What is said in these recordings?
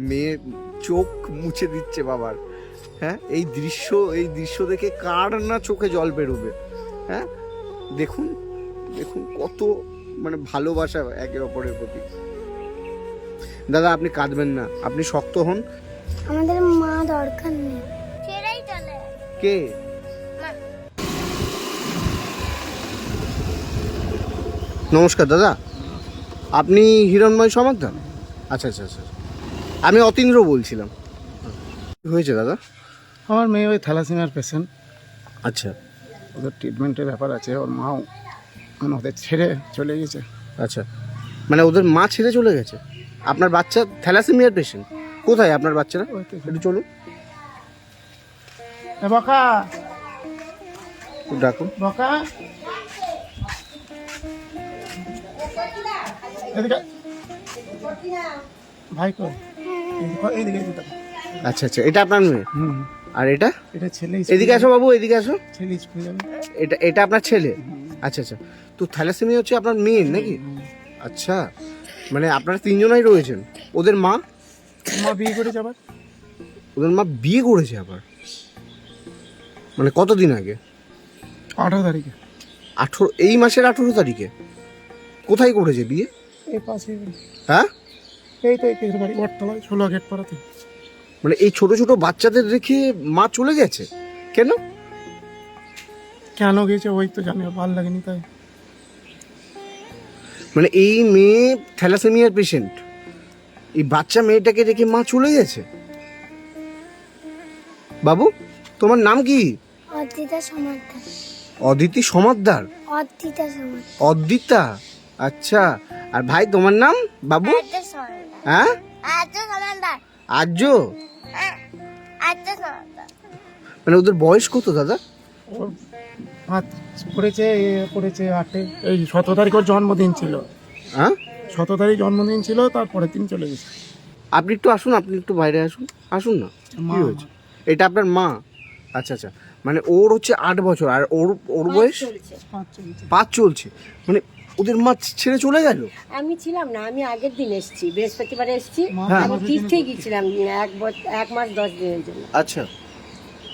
মেয়ে চোখ মুছে দিচ্ছে বাবার। হ্যাঁ, এই দৃশ্য দেখে কার না চোখে জল বেরোবে। হ্যাঁ, দেখুন দেখুন কত মানে ভালোবাসা একে অপরের প্রতি। দাদা আপনি কাঁদবেন না, আপনি শক্ত হন। আমাদের মা দরকার নেই, ছেড়েই চলে। কে? নমস্কার দাদা, আপনি হিরণময় সমাদ্দার? আচ্ছা আচ্ছা আচ্ছা, আমি অতীন্দ্র বলছিলাম। কি হয়েছে দাদা? আমার মেয়ে ওই থ্যালাসেমিয়ার পেশেন্ট। আচ্ছা ওদের ট্রিটমেন্টের ব্যাপার আছে, ওর মাও মানে ওদের ছেড়ে চলে গেছে। আচ্ছা, মানে ওদের মা ছেড়ে চলে গেছে। আপনার বাচ্চা থ্যালাসেমিয়ার পেশেন্ট? কোথায় আপনার বাচ্চারা? ওই তো একটু চলুন, বকা একটু ডাকুন। বকা এদিকে ভাই কই, এইদিকে এইদিকে। আচ্ছা আচ্ছা, এটা আপনার মেয়ে? হুম, আর এটা? এটা ছেলে। এদিকে আসো বাবু, এদিকে আসো। ছেলে স্কুল যাবে। এটা আপনার ছেলে? আচ্ছা আচ্ছা, তো থ্যালাসেমিয়া হচ্ছে আপনার মেয়ের নাকি? আচ্ছা, মানে আপনারা তিনজনাই রয়েছেন। ওদের মা? মা বিয়ে করে যাবার। ওদের মা বিয়ে করেছে আবার? মানে কতদিন আগে? 18 তারিখে। 18? এই মাসের 18 তারিখে? কোথায় করেছে বিয়ে? এই পাশে, হ্যাঁ, এই তো এই বাড়ি বটতলায় 16 গেট পাড়াতে। মানে এই ছোট ছোট বাচ্চাদের রেখে মা চলে গেছে কেন? কেন গেছে ওই তো জানি, ভালো লাগেনি তাই। মানে এই মেয়ে থ্যালাসেমিয়ার পেশেন্ট, এই বাচ্চা মেয়েটাকে রেখে মা চলে গেছে? বাবু তোমার নাম কি? অদ্রিতা সমাদ্দার। অদিতি সমাদ্দার? অদ্রিতা সমাদ্দার। অদ্রিতা, আচ্ছা। আর ভাই তোমার নাম বাবু? আদ্য সমাদ্দার। হ্যাঁ, আদ্য সমাদ্দার। আর্য? আদ্য সমাদ্দার। মানে ওদের বয়স কত দাদা? ওর হাত করেছে, করেছে 8-এ, এই 17 তারিখ ওর জন্মদিন ছিল। হ্যাঁ, 17 তারিখ জন্মদিন ছিল, তারপরের দিন চলে গেছে। আপনি একটু আসুন, আপনি একটু বাইরে আসুন, আসুন না। মা। কি হয়েছে? এটা আপনার মা? আচ্ছা আচ্ছা, মানে ওর হচ্ছে 8 বছর আর ওর ওর বয়স 5 চলছে। মানে ওদের মা ছেড়ে চলে গেল? আমি ছিলাম না, আমি আগের দিন এসেছি, বৃহস্পতিবার এসেছি। হ্যাঁ। আমি তীর্থে গেছিলাম 1 মাস 10 দিনের জন্য। আচ্ছা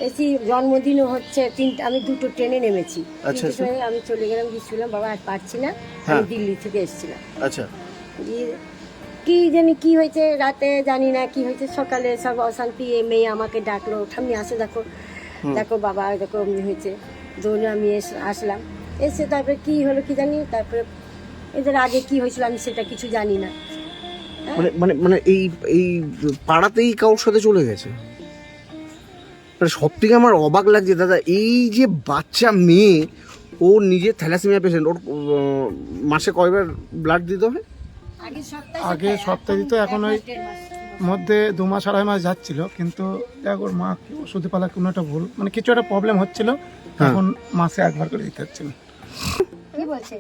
এসি জন্মদিনও হচ্ছে, আমি 2টো ট্রেনে নেমেছি। আচ্ছা, 3টের সময় আমি চলে গেলাম, গিয়েছিলাম বাবা আর পারছি না, হ্যাঁ। আমি দিল্লি থেকে এসেছিলাম। আচ্ছা, গিয়ে কি জানি কি হয়েছে, রাতে জানি না কি হয়েছে, সকালে সব অশান্তি। এ মেয়ে আমাকে ডাকলো, ঠাম্মি আসো দেখো, দেখো বাবা দেখো এমনি হয়েছে। দৌড়ে আমি আসলাম, এসে তারপরে কি হলো কি জানি, তারপরে এদের আগে কি হয়েছিল আমি সেটা কিছু জানি না। মানে মানে মানে এই এই পাড়াতেই কারোর সাথে চলে গেছে? মানে সব থেকে আমার অবাক লাগছে দাদা, এই যে বাচ্চা মেয়ে, ও নিজে থ্যালাসেমিয়া পেশেন্ট, ওর মাসে কয়বার ব্লাড দিতে হবে? আগে সপ্তাহে দিত, এখন ওই মধ্যে 2 মাস 2.5 মাস যাচ্ছিল, কিন্তু দেখ ওর মা ওষুধে পালা কোনো একটা ভুল, মানে কিছু একটা প্রবলেম হচ্ছিল, এখন মাসে 1 বার করে দিতে হচ্ছিল। কি বলছে?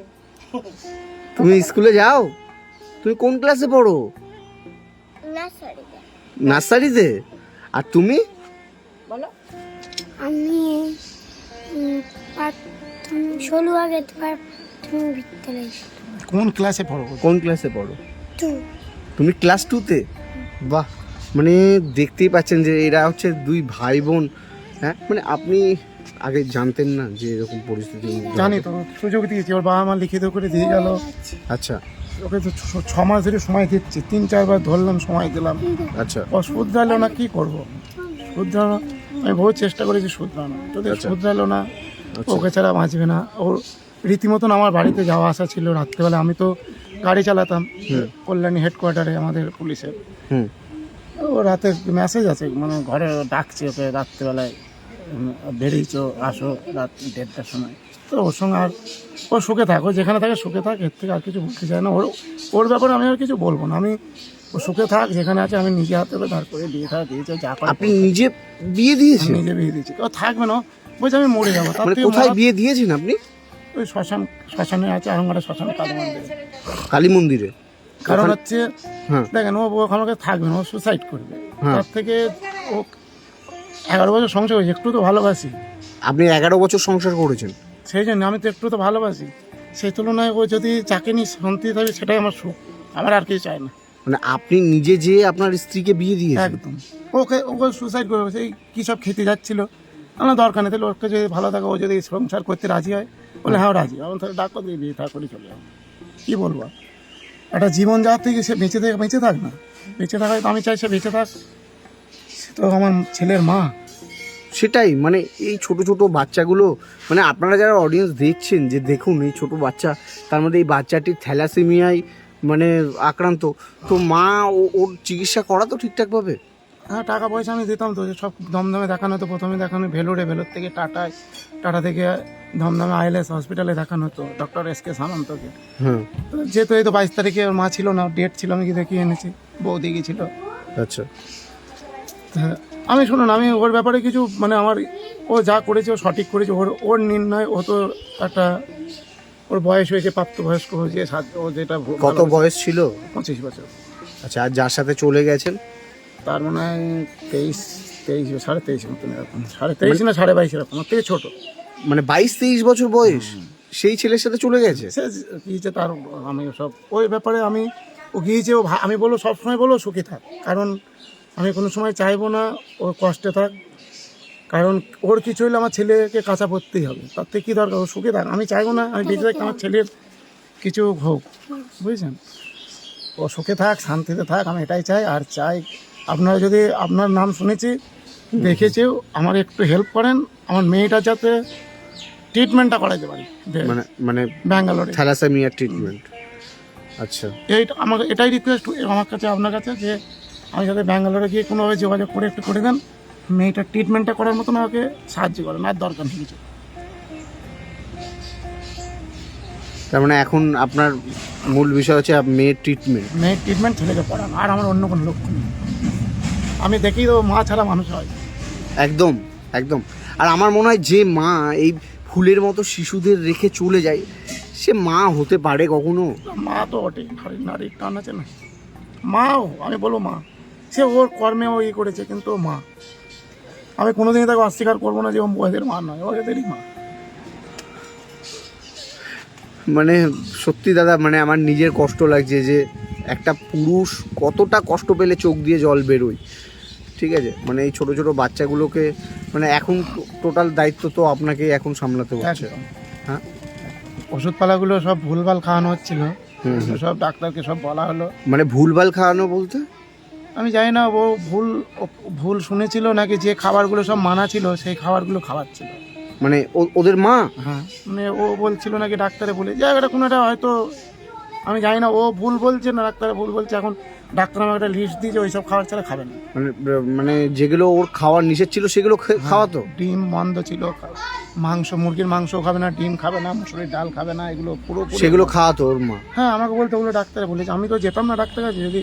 তুমি স্কুলে যাও? তুমি কোন ক্লাসে পড়ো? নার্সারিতে। নার্সারিতে? আর তুমি? বলো। আমি প্রাথমিক 16 আগে প্রাথমিক বিদ্যালয়ে। কোন ক্লাসে পড়ো? কোন ক্লাসে পড়ো? 2। তুমি ক্লাস 2-তে? বাহ, মানে দেখতেই পাচ্ছেন যে এরা হচ্ছে 2 ভাই বোন। হ্যাঁ, মানে আপনি আগে জানতেন না যে এরকম পরিস্থিতি? জানি তো, সুযোগ দিয়েছি, ওর বাবা মা লিখিত করে দিয়ে গেল। আচ্ছা ওকে তো 6 মাস ধরে সময় দিচ্ছি, 3-4 বার ধরলাম, সময় দিলাম, আচ্ছা ও শুধরালো না। কি করব, শুধরানো, আমি বহু চেষ্টা করেছি শুধরানো, যদি আচ্ছা। শুধরালো না, আচ্ছা। ওকে ছাড়া বাঁচবে না। ওর রীতিমতন আমার বাড়িতে যাওয়া আসা ছিল রাত্রেবেলা, আমি তো গাড়ি চালাতাম কল্যাণী হেডকোয়ার্টারে আমাদের পুলিশের। হুম, ও রাতে মেসেজ আছে, মানে ঘরে ডাকছে ওকে রাত্রেবেলায়, বেরিয়েছো আসো রাত 1:30টার সময়। তো ওর সঙ্গে আর ও সুখে থাক, ও যেখানে থাকে সুখে থাক, এর থেকে আর কিছু বলতে চাই না। ওর ব্যাপারে আমি আর কিছু বলবো না। আমি ও সুখে থাক, যেখানে আছে, আমি নিজে হাতে করে দাঁড় করে দিয়ে দিয়েছে, যা করে। আপনি নিজে বিয়ে দিয়েছেন? নিজে বিয়ে দিয়েছি, ও থাকবে না, বলছে আমি মরে যাবো। তার মানে থেকে কোথায় বিয়ে দিয়েছেন আপনি? ওই শ্মশানে আছে, আরঙ্গাটা শ্মশানে, কালী মন্দিরে। কালী মন্দিরে? কারণ ওখানে- হচ্ছে হ্যাঁ দেখেন, ও ওখানে থাকবে না, ও সুসাইড করবে। হ্যাঁ। তার থেকে ও 11 বছর সংসার হয়েছে, একটু তো ভালোবাসি, আপনি 11 বছর সংসার করেছেন? সেই জন্য আমি তো একটু তো ভালোবাসি। সেই তুলনায় ও যদি চাকরি নিয়ে শান্তি থাকে, সেটাই আমার সুখ, আমার আর কিছু চাই না। মানে আপনি নিজে যে আপনার স্ত্রীকে বিয়ে দিয়েছেন? একদম। ওকে ওকে সুসাইড করে সেই কী সব খেতে যাচ্ছিল, আমার দরকার নেই, তাহলে ওকে যদি ভালো থাকে, ও যদি সংসার করতে রাজি হয়, বলে হ্যাঁ রাজি, আমার তাহলে ডাক্তার দিয়ে বিয়ে করে চলে যাবো। কী বলবো, একটা জীবন যাওয়ার থেকে সে বেঁচে থাক না, বেঁচে থাকায় তো আমি চাই সে বেঁচে থাক, সে তো আমার ছেলের মা। সেটাই, মানে এই ছোট ছোট বাচ্চাগুলো, মানে আপনারা যারা অডিয়েন্স দেখছেন, যে দেখুন এই ছোট বাচ্চা, তার মধ্যে এই বাচ্চাটির থ্যালাসেমিয়ায় মানে আক্রান্ত, তো মা ওর চিকিৎসা করা তো ঠিকঠাকভাবে? হ্যাঁ, টাকা পয়সা আমি দিতাম তো, সব দমদমে দেখানো হতো, প্রথমে দেখানো ভেলোরে, ভেলোর থেকে টাটায়, টাটা থেকে দমদমে আইএলএস হসপিটালে দেখানো হতো ডক্টর এসকে সামন্তকে। হ্যাঁ, তো যেহেতু এই তো 22 তারিখে ওর মা ছিল না, ডেট ছিল, আমি কি দেখিয়ে এনেছি, বৌদি গিয়েছিল। আচ্ছা। হ্যাঁ, আমি শুনুন, আমি ওর ব্যাপারে কিছু মানে আমার, ও যা করেছে ও সঠিক করেছে, ওর নির্ণয়, ও তো একটা, ওর বয়স হয়েছে, প্রাপ্তবয়স্ক হয়েছে, ও যেটা কত বয়স ছিল? 25 বছর। আচ্ছা, আর যার সাথে চলে গেছেন? তার মনে হয় 23 23.5 মতন এরকম, 23.5 না 22.5 এরকম, ওর থেকে ছোটো। মানে 22-23 বছর বয়স, সেই ছেলের সাথে চলে গেছে? সে গিয়েছে তার, আমি সব ওই ব্যাপারে আমি, ও গিয়েছে, ও আমি বলবো সবসময় বলবো সুখী থাক, কারণ আমি কোনো সময় চাইবো না ও কষ্টে থাক, কারণ ওর কিছু হলে আমার ছেলেকে কাঁচা পড়তেই হবে, তার থেকে কী দরকার, ও সুখী থাক, আমি চাইবো না আমি বেঁচে থাকি আমার ছেলের কিছু হোক, বুঝছেন, ও সুখে থাক, শান্তিতে থাক, আমি এটাই চাই। আর চাই আপনারা যদি, আপনার নাম শুনেছি, দেখেছেও, আমার একটু হেল্প করেন, আমার মেয়েটা যাতে ট্রিটমেন্টটা করাইতে পারি মানে মানে ব্যাঙ্গালোরে, থ্যালাসেমিয়ার ট্রিটমেন্ট। আচ্ছা, এইটা আমাকে, এটাই রিকোয়েস্ট আমার কাছে, আপনার কাছে, যে আমি যাতে ব্যাঙ্গালোরে গিয়ে কোনোভাবে যোগাযোগ করে একটু করে দেন, মেয়েটার ট্রিটমেন্টটা করার মতন আমাকে সাহায্য করেন, আর দরকার নেই কিছু। তার মানে এখন আপনার মূল বিষয় হচ্ছে মেয়ের ট্রিটমেন্ট? মেয়ের ট্রিটমেন্ট, ছেলেকে পড়ানো, আর আমার অন্য কোনো লক্ষ্য নেই। আমি দেখি তো মা ছাড়া মানুষ হয়। একদম একদম। আর আমার মনে হয় যে মা এই ফুলের মতো শিশুদের রেখে চলে যায়, সে মা হতে পারে কখনো? মা তো ওঠে, নারীর টান আছে না, মাও, আমি বলবো মা, সে ওর কর্মে ও ই করেছে, কিন্তু ও মা, আমি কোনোদিনই তাকে অস্বীকার করবো না যে ও ওদের মা নয়, ও এদেরই মা। মানে সত্যি দাদা, মানে আমার নিজের কষ্ট লাগছে যে একটা পুরুষ কতটা কষ্ট পেলে চোখ দিয়ে জল বেরোয়, ঠিক আছে? মানে এই ছোট ছোট বাচ্চাগুলোকে, মানে এখন টোটাল দায়িত্ব তো আপনাকেই এখন সামলাতে হচ্ছে। একদম। হ্যাঁ, ওষুধপালাগুলো সব ভুলভাল খাওয়ানো হচ্ছিল, সব ডাক্তারকে সব বলা হলো। মানে ভুলভাল খাওয়ানো বলতে? আমি জানি না ও ভুল শুনেছিল নাকি, যে খাবারগুলো সব মানা ছিল সেই খাবারগুলো খাওয়াচ্ছিল। মানে ওদের মা? হ্যাঁ, মানে ও বলছিল নাকি ডাক্তারে বলে, জায়গাটা কোনো একটা হয়তো, আমি জানি না ও ভুল বলছে না ডাক্তারে ভুল বলছে। এখন ডাক্তার আমাকে একটা লিস্ট দিয়েছে, ওই সব খাবার ছাড়া খাবে না। মানে মানে যেগুলো ওর খাওয়ার নিষেধ ছিল সেগুলো খাওয়াতো? ডিম বন্ধ ছিল, মাংস, মুরগির মাংস খাবে না, ডিম খাবে না, মুসুরির ডাল খাবে না, এগুলো পুরো সেগুলো খাওয়াতো ওর মা? হ্যাঁ, আমাকে বলতে ওগুলো ডাক্তারে বলেছে, আমি তো যেতাম না ডাক্তারের কাছে, যদি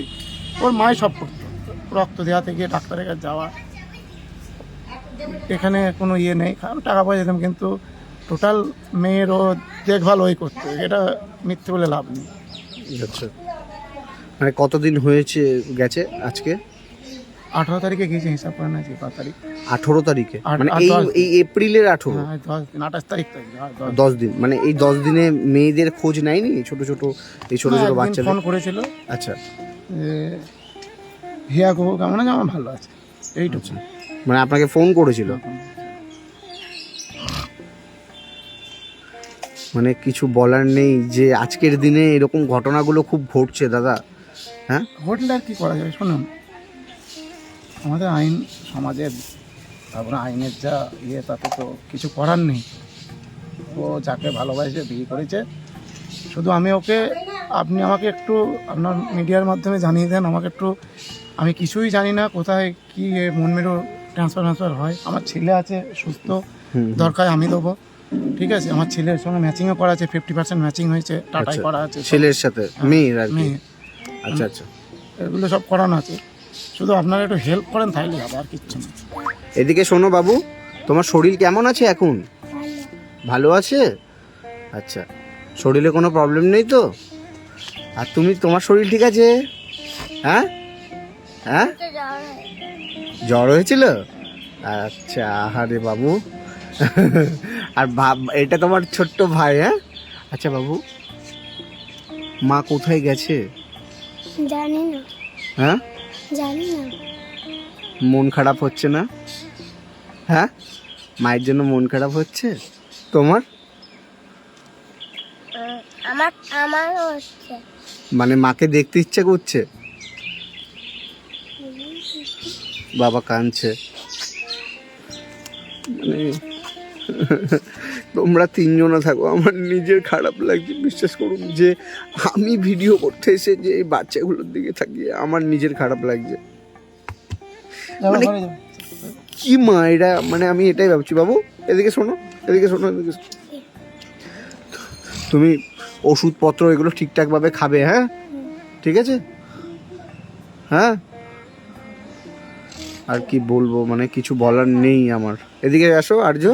ওর মাই সব করতো, রক্ত দেওয়া থেকে ডাক্তারের কাছে যাওয়া, এখানে কোনো ইয়ে নেই, টাকা পয়সা দিতাম, কিন্তু টোটাল মেয়ের ও দেখভাল ওই করতো, এটা মিথ্যে বলে লাভ নেই। আচ্ছা, মানে কতদিন হয়েছে গেছে আজকে? 18 তারিখে গিয়েছে, হিসাব করে না, 5 তারিখ, 18 তারিখে, মানে 10 এই এপ্রিলের 18? হ্যাঁ, 10 দিন, 28 তারিখ তো, 10 দিন। মানে এই 10 দিনে মেয়েদের খোঁজ নেয়নি, ছোট ছোট এই ছোট ছোট বাচ্চাদের? ফোন করেছিল, আচ্ছা, হিয়া গো কেমন আছে, আমার ভালো আছে, এইটুকু। মানে আপনাকে ফোন করেছিল? মানে কিছু বলার নেই যে আজকের দিনে এরকম ঘটনাগুলো খুব ঘটছে দাদা। হ্যাঁ, হোটেলে আর কি করা যাবে, শুনুন, আমাদের আইন সমাজের, তারপরে আইনের যা ইয়ে, তাতে তো কিছু করার নেই। ও যাকে ভালোবাসে বিয়ে করেছে, শুধু আমি ওকে, আপনি আমাকে একটু আপনার মিডিয়ার মাধ্যমে জানিয়ে দেন, আমাকে একটু, আমি কিছুই জানি না কোথায় কি মন মেরু ট্রান্সফার হয়। আমার ছেলে আছে সুস্থ, দরকার আমি দেবো, ঠিক আছে? আমার ছেলের সঙ্গে ম্যাচিংও করা আছে, 50% ম্যাচিং হয়েছে, টাটাই করা আছে ছেলের সাথে মেয়ের আর কি? আচ্ছা আচ্ছা, এগুলো সব করানো আছে, শুধু আপনারা একটু হেল্প করেন তাইলেই হবে, আর কিচ্ছু না। এদিকে শোনো বাবু, তোমার শরীর কেমন আছে এখন? ভালো আছে? আচ্ছা, শরীরে কোনো প্রবলেম নেই তো? আর তোমার শরীর ঠিক আছে? হ্যাঁ হ্যাঁ, জ্বর হয়েছিল? আচ্ছা, আরে বাবু, আর এটা তোমার ছোট্ট ভাই? হ্যাঁ, আচ্ছা বাবু, মা কোথায় গেছে? জানি না, হ্যাঁ জানি না। মন খারাপ হচ্ছে না? হ্যাঁ, মায়ের জন্য মন খারাপ হচ্ছে তোমার? আমারও হচ্ছে। মানে মাকে দেখতে ইচ্ছে করছে? বাবা কাঁদছে। মানে তোমরা তিনজনে থাকো, আমার নিজের খারাপ লাগছে, বিশ্বাস করুন। যে আমি ভিডিও করতে এসে যে এই বাচ্চাগুলোর দিকে তাকিয়ে আমার নিজের খারাপ লাগছে। মানে কি মা এরা, মানে আমি এটাই ভাবছি। বাবু এদিকে শোনো, এদিকে শোনো, এদিকে শোনো। তুমি ওষুধপত্র এগুলো ঠিকঠাকভাবে খাবে, হ্যাঁ? ঠিক আছে, হ্যাঁ। আর কি বলবো, মানে কিছু বলার নেই আমার। এদিকে আসো আর্য,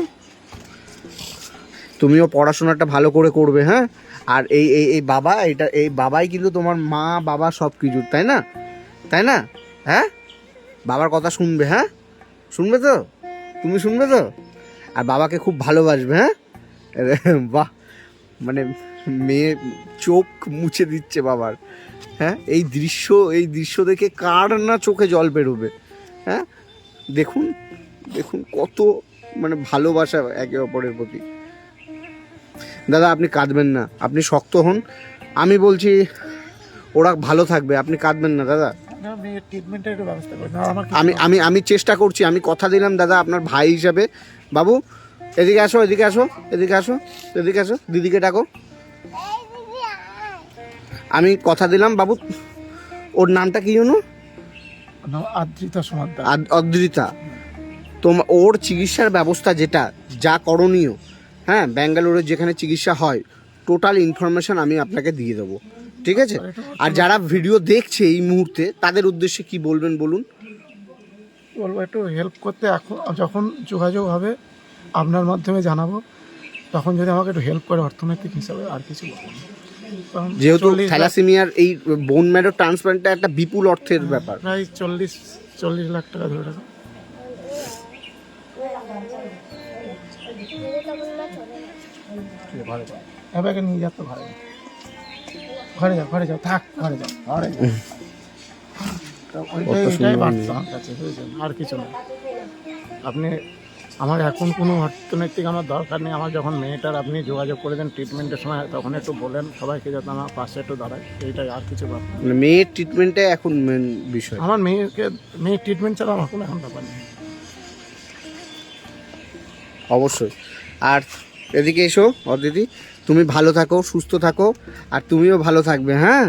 তুমিও পড়াশোনাটা ভালো করে করবে, হ্যাঁ? আর এই এই এই বাবা, এটা এই বাবাই কিন্তু তোমার মা বাবা সব কিছু, তাই না? তাই না? হ্যাঁ, বাবার কথা শুনবে, হ্যাঁ? শুনবে তো? তুমি শুনবে তো? আর বাবাকে খুব ভালোবাসবে, হ্যাঁ? বাহ, মানে মেয়ে চোখ মুছে দিচ্ছে বাবার। হ্যাঁ, এই দৃশ্য দেখে কার না চোখে জল বেরোবে। হ্যাঁ, দেখুন দেখুন কত মানে ভালোবাসা একে অপরের প্রতি। দাদা আপনি কাঁদবেন না, আপনি শক্ত হন। আমি বলছি ওরা ভালো থাকবে, আপনি কাঁদবেন না দাদা। আমি আমি আমি চেষ্টা করছি, আমি কথা দিলাম দাদা আপনার ভাই হিসাবে। বাবু এদিকে আসো, এদিকে আসো, এদিকে আসো, এদিকে আসো, দিদিকে ডাকো। আমি কথা দিলাম বাবু, ওর নামটা কি জানো? আদ্রিতা সমাদ্দার। অদ্রিতা। তোমার ওর চিকিৎসার ব্যবস্থা যেটা যা করণীয়, হ্যাঁ, ব্যাঙ্গালোরের যেখানে চিকিৎসা হয় টোটাল ইনফরমেশন আমি আপনাকে দিয়ে দেবো, ঠিক আছে? আর যারা ভিডিও দেখছে এই মুহূর্তে তাদের উদ্দেশ্যে কি বলবেন বলুন? বলবো একটু হেল্প করতে, এখন যখন যোগাযোগ হবে আপনার মাধ্যমে জানাবো, তখন যদি আমাকে একটু হেল্প করে অর্থনৈতিক হিসাবে, আর কিছু বলবো না। কারণ যেহেতু 40 লাখ, থ্যালাসেমিয়ার এই বোন ম্যারো ট্রান্সপ্লান্টটা একটা বিপুল অর্থের ব্যাপার। প্রায় 40 লাখ টাকা ধরে রাখো। এবারে নিয়ে যা, তো ঘরে যাও থাক, ঘরে যাও। তো ওইটাই বার্তা আমার কাছে, বুঝেছেন? আর কিছু না। আপনি, আমার এখন কোনো অর্থনৈতিক আমার দরকার নেই। আমার যখন মেয়েটার আপনি যোগাযোগ করে দেন ট্রিটমেন্টের সময়, তখন একটু বলেন সবাইকে যাতে আমার পাশে একটু দাঁড়ায়, এইটাই, আর কিছু ব্যাপার না। মানে মেয়ের ট্রিটমেন্টে এখন মেন বিষয়। আমার মেয়ের ট্রিটমেন্ট ছাড়া আমার কোনো এখন ব্যাপার নেই। অবশ্যই। আর এদিকে এসো দিদি, তুমি ভালো থাকো, সুস্থ থাকো, আর তুমিও ভালো থাকবে, হ্যাঁ?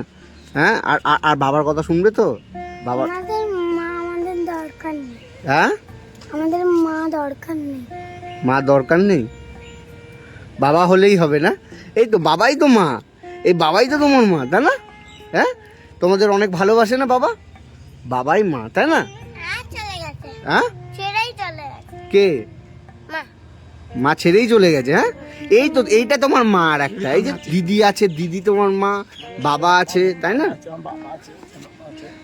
হ্যাঁ, আর আর বাবার কথা শুনবে তো? বাবার, আমাদের মা আমাদের দরকার নেই, হ্যাঁ, আমাদের মা দরকার নেই। মা দরকার নেই, বাবা হলেই হবে না? এই তো বাবাই তো মা, এই বাবাই তো তোমার মা, তাই না? হ্যাঁ, তোমাদের অনেক ভালোবাসে না বাবা? বাবাই মা, তাই না? চলে গেছে, হ্যাঁ, ছেড়েই চলে গেছে কে? মা। মা ছেড়েই চলে গেছে, হ্যাঁ? এই তো, এইটা তোমার মা। আর একটা এই যে দিদি আছে, দিদি তোমার মা, বাবা আছে, তাই না?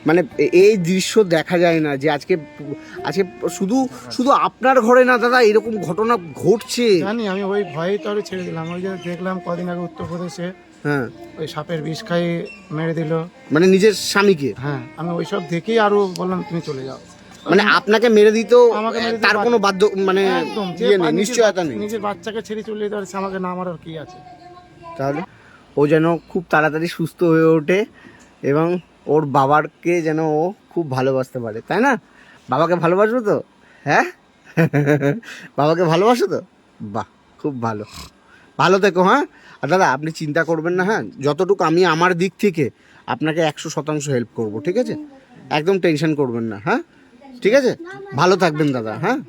মানে এই দৃশ্য দেখা যায় না যে আজকে আজকে শুধু শুধু আপনার ঘরে না দাদা, এরকম ঘটনা ঘটছে। জানি, আমি ওই ভয়েই তো আরো ছেড়ে দিলাম। ওই যে দেখলাম কদিন আগে উত্তরপ্রদেশে হ্যাঁ, ওই সাপের বিষ খাই মেরে দিল, মানে নিজের স্বামীকে। হ্যাঁ, আমি ওইসব দেখেই আরো বললাম তুমি চলে যাও। মানে আপনাকে মেরে দিত, আমাকে মেরে দিত, তার কোনো বাধ্য মানে একদম যে ইয়ে নেই, নিজের নিশ্চয়তা নেই। নিজের বাচ্চাকে ছেড়ে চলে যেতে পারছে, আমাকে না মারার কি আছে? তাহলে ও যেন খুব তাড়াতাড়ি সুস্থ হয়ে ওঠে এবং ওর বাবাকে যেন ও খুব ভালোবাসতে পারে, তাই না? বাবাকে ভালোবাসবো তো, হ্যাঁ? বাবাকে ভালোবাসো তো? বাহ, খুব ভালো, ভালো থেকো, হ্যাঁ? আর দাদা আপনি চিন্তা করবেন না, হ্যাঁ, যতটুকু আমি আমার দিক থেকে আপনাকে 100% হেল্প করব, ঠিক আছে? একদম টেনশন করবেন না, হ্যাঁ? ঠিক আছে, ভালো থাকবেন দাদা, হ্যাঁ?